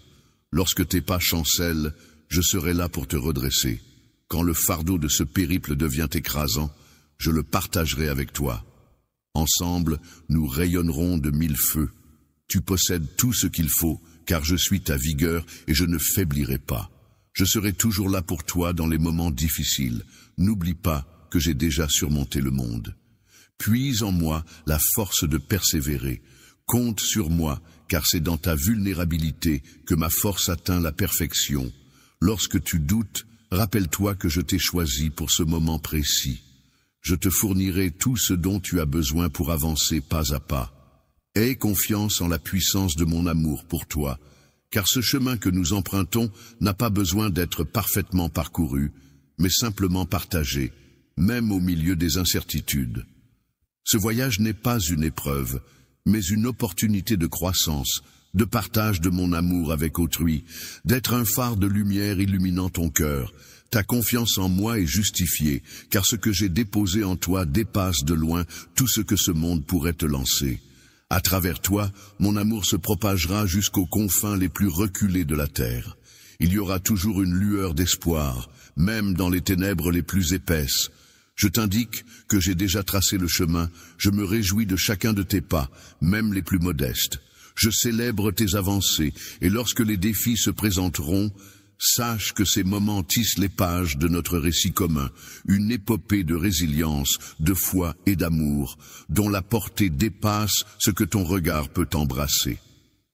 Lorsque tes pas chancellent, je serai là pour te redresser. Quand le fardeau de ce périple devient écrasant, je le partagerai avec toi. Ensemble, nous rayonnerons de 1000 feux. Tu possèdes tout ce qu'il faut, car je suis ta vigueur et je ne faiblirai pas. Je serai toujours là pour toi dans les moments difficiles. N'oublie pas que j'ai déjà surmonté le monde. Puise en moi la force de persévérer. Compte sur moi, car c'est dans ta vulnérabilité que ma force atteint la perfection. Lorsque tu doutes, rappelle-toi que je t'ai choisi pour ce moment précis. Je te fournirai tout ce dont tu as besoin pour avancer pas à pas. Aie confiance en la puissance de mon amour pour toi, car ce chemin que nous empruntons n'a pas besoin d'être parfaitement parcouru, mais simplement partagé, même au milieu des incertitudes. Ce voyage n'est pas une épreuve, mais une opportunité de croissance, de partage de mon amour avec autrui, d'être un phare de lumière illuminant ton cœur. Ta confiance en moi est justifiée, car ce que j'ai déposé en toi dépasse de loin tout ce que ce monde pourrait te lancer. À travers toi, mon amour se propagera jusqu'aux confins les plus reculés de la terre. Il y aura toujours une lueur d'espoir, même dans les ténèbres les plus épaisses. Je t'indique que j'ai déjà tracé le chemin, je me réjouis de chacun de tes pas, même les plus modestes. Je célèbre tes avancées, et lorsque les défis se présenteront, sache que ces moments tissent les pages de notre récit commun, une épopée de résilience, de foi et d'amour, dont la portée dépasse ce que ton regard peut embrasser.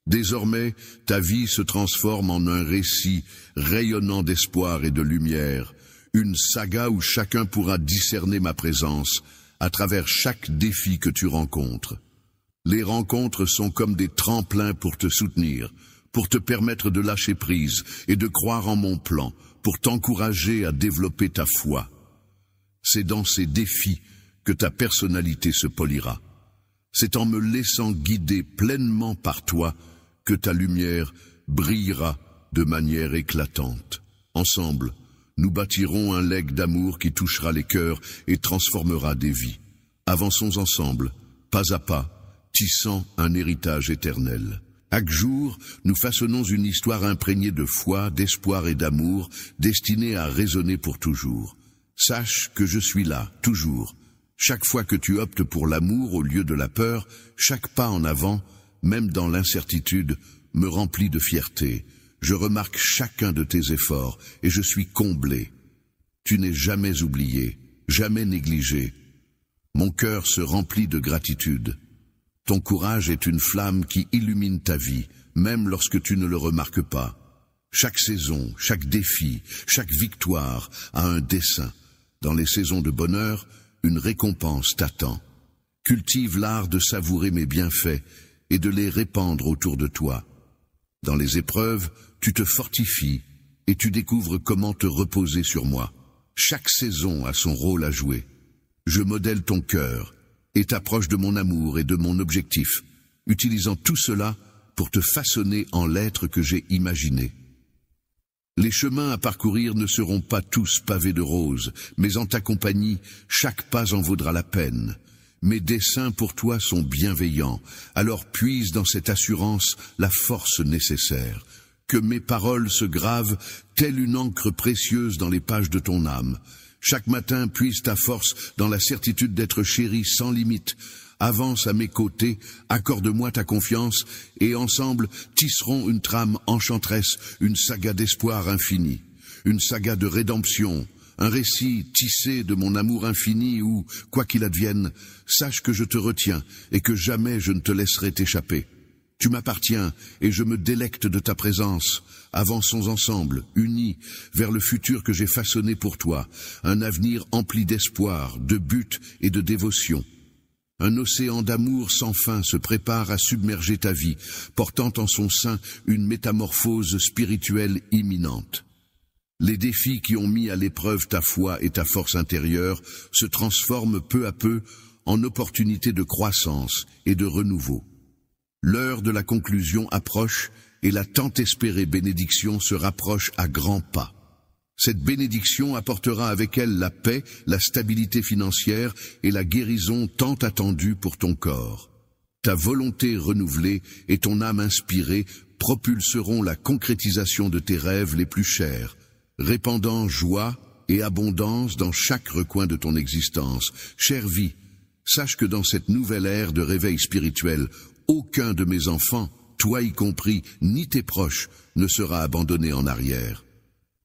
Désormais, ta vie se transforme en un récit rayonnant d'espoir et de lumière, une saga où chacun pourra discerner ma présence à travers chaque défi que tu rencontres. Les rencontres sont comme des tremplins pour te soutenir, pour te permettre de lâcher prise et de croire en mon plan, pour t'encourager à développer ta foi. C'est dans ces défis que ta personnalité se polira. C'est en me laissant guider pleinement par toi que ta lumière brillera de manière éclatante. Ensemble, nous bâtirons un legs d'amour qui touchera les cœurs et transformera des vies. Avançons ensemble, pas à pas, tissant un héritage éternel. Chaque jour, nous façonnons une histoire imprégnée de foi, d'espoir et d'amour, destinée à résonner pour toujours. Sache que je suis là, toujours. Chaque fois que tu optes pour l'amour au lieu de la peur, chaque pas en avant, même dans l'incertitude, me remplit de fierté. Je remarque chacun de tes efforts et je suis comblé. Tu n'es jamais oublié, jamais négligé. Mon cœur se remplit de gratitude. Ton courage est une flamme qui illumine ta vie, même lorsque tu ne le remarques pas. Chaque saison, chaque défi, chaque victoire a un dessein. Dans les saisons de bonheur, une récompense t'attend. Cultive l'art de savourer mes bienfaits et de les répandre autour de toi. Dans les épreuves, tu te fortifies et tu découvres comment te reposer sur moi. Chaque saison a son rôle à jouer. Je modèle ton cœur et t'approche de mon amour et de mon objectif, utilisant tout cela pour te façonner en l'être que j'ai imaginé. Les chemins à parcourir ne seront pas tous pavés de roses, mais en ta compagnie, chaque pas en vaudra la peine. Mes desseins pour toi sont bienveillants, alors puise dans cette assurance la force nécessaire. Que mes paroles se gravent telle une encre précieuse dans les pages de ton âme. Chaque matin puise ta force dans la certitude d'être chéri sans limite. Avance à mes côtés, accorde-moi ta confiance, et ensemble tisserons une trame enchanteresse, une saga d'espoir infini, une saga de rédemption, un récit tissé de mon amour infini où, quoi qu'il advienne, sache que je te retiens et que jamais je ne te laisserai t'échapper. Tu m'appartiens et je me délecte de ta présence. Avançons ensemble, unis, vers le futur que j'ai façonné pour toi, un avenir empli d'espoir, de but et de dévotion. Un océan d'amour sans fin se prépare à submerger ta vie, portant en son sein une métamorphose spirituelle imminente. Les défis qui ont mis à l'épreuve ta foi et ta force intérieure se transforment peu à peu en opportunités de croissance et de renouveau. L'heure de la conclusion approche et la tant espérée bénédiction se rapproche à grands pas. Cette bénédiction apportera avec elle la paix, la stabilité financière et la guérison tant attendue pour ton corps. Ta volonté renouvelée et ton âme inspirée propulseront la concrétisation de tes rêves les plus chers, répandant joie et abondance dans chaque recoin de ton existence. Chère vie, sache que dans cette nouvelle ère de réveil spirituel, aucun de mes enfants, toi y compris, ni tes proches, ne sera abandonné en arrière.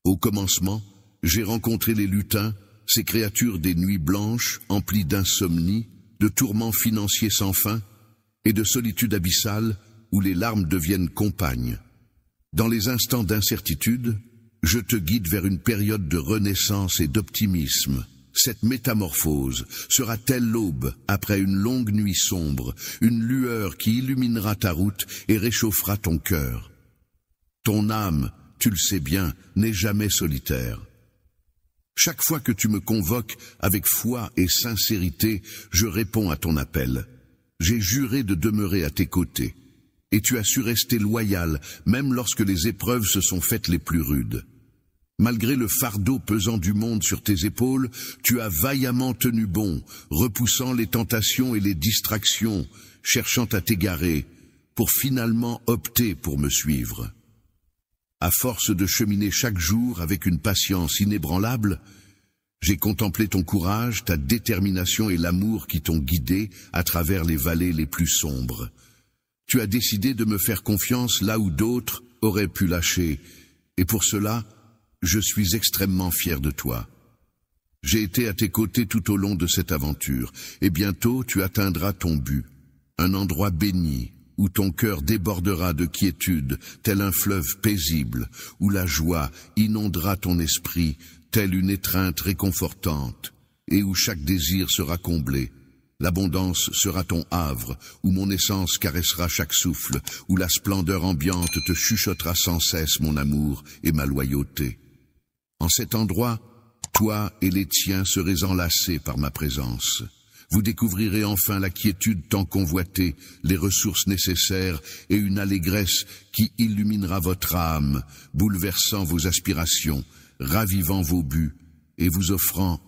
Au commencement, j'ai rencontré les lutins, ces créatures des nuits blanches, emplies d'insomnie, de tourments financiers sans fin, et de solitude abyssale, où les larmes deviennent compagnes. Dans les instants d'incertitude, je te guide vers une période de renaissance et d'optimisme. Cette métamorphose sera-t-elle l'aube après une longue nuit sombre, une lueur qui illuminera ta route et réchauffera ton cœur. Ton âme, tu le sais bien, n'est jamais solitaire. Chaque fois que tu me convoques avec foi et sincérité, je réponds à ton appel. J'ai juré de demeurer à tes côtés, et tu as su rester loyal, même lorsque les épreuves se sont faites les plus rudes. Malgré le fardeau pesant du monde sur tes épaules, tu as vaillamment tenu bon, repoussant les tentations et les distractions, cherchant à t'égarer, pour finalement opter pour me suivre. À force de cheminer chaque jour avec une patience inébranlable, j'ai contemplé ton courage, ta détermination et l'amour qui t'ont guidé à travers les vallées les plus sombres. Tu as décidé de me faire confiance là où d'autres auraient pu lâcher, et pour cela, je suis extrêmement fier de toi. J'ai été à tes côtés tout au long de cette aventure, et bientôt tu atteindras ton but, un endroit béni, où ton cœur débordera de quiétude, tel un fleuve paisible, où la joie inondera ton esprit, telle une étreinte réconfortante, et où chaque désir sera comblé. L'abondance sera ton havre, où mon essence caressera chaque souffle, où la splendeur ambiante te chuchotera sans cesse mon amour et ma loyauté. En cet endroit, toi et les tiens serez enlacés par ma présence. Vous découvrirez enfin la quiétude tant convoitée, les ressources nécessaires et une allégresse qui illuminera votre âme, bouleversant vos aspirations, ravivant vos buts et vous offrant.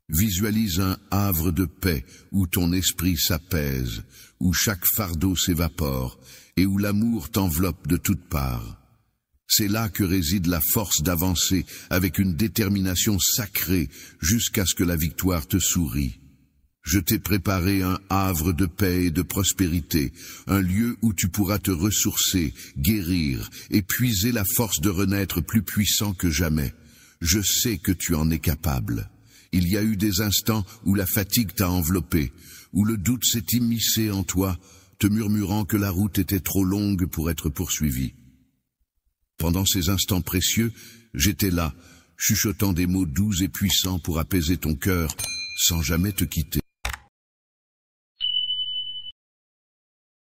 Visualise un havre de paix où ton esprit s'apaise, où chaque fardeau s'évapore et où l'amour t'enveloppe de toutes parts. C'est là que réside la force d'avancer avec une détermination sacrée jusqu'à ce que la victoire te sourie. Je t'ai préparé un havre de paix et de prospérité, un lieu où tu pourras te ressourcer, guérir et puiser la force de renaître plus puissant que jamais. Je sais que tu en es capable. Il y a eu des instants où la fatigue t'a enveloppé, où le doute s'est immiscé en toi, te murmurant que la route était trop longue pour être poursuivie. Pendant ces instants précieux, j'étais là, chuchotant des mots doux et puissants pour apaiser ton cœur, sans jamais te quitter.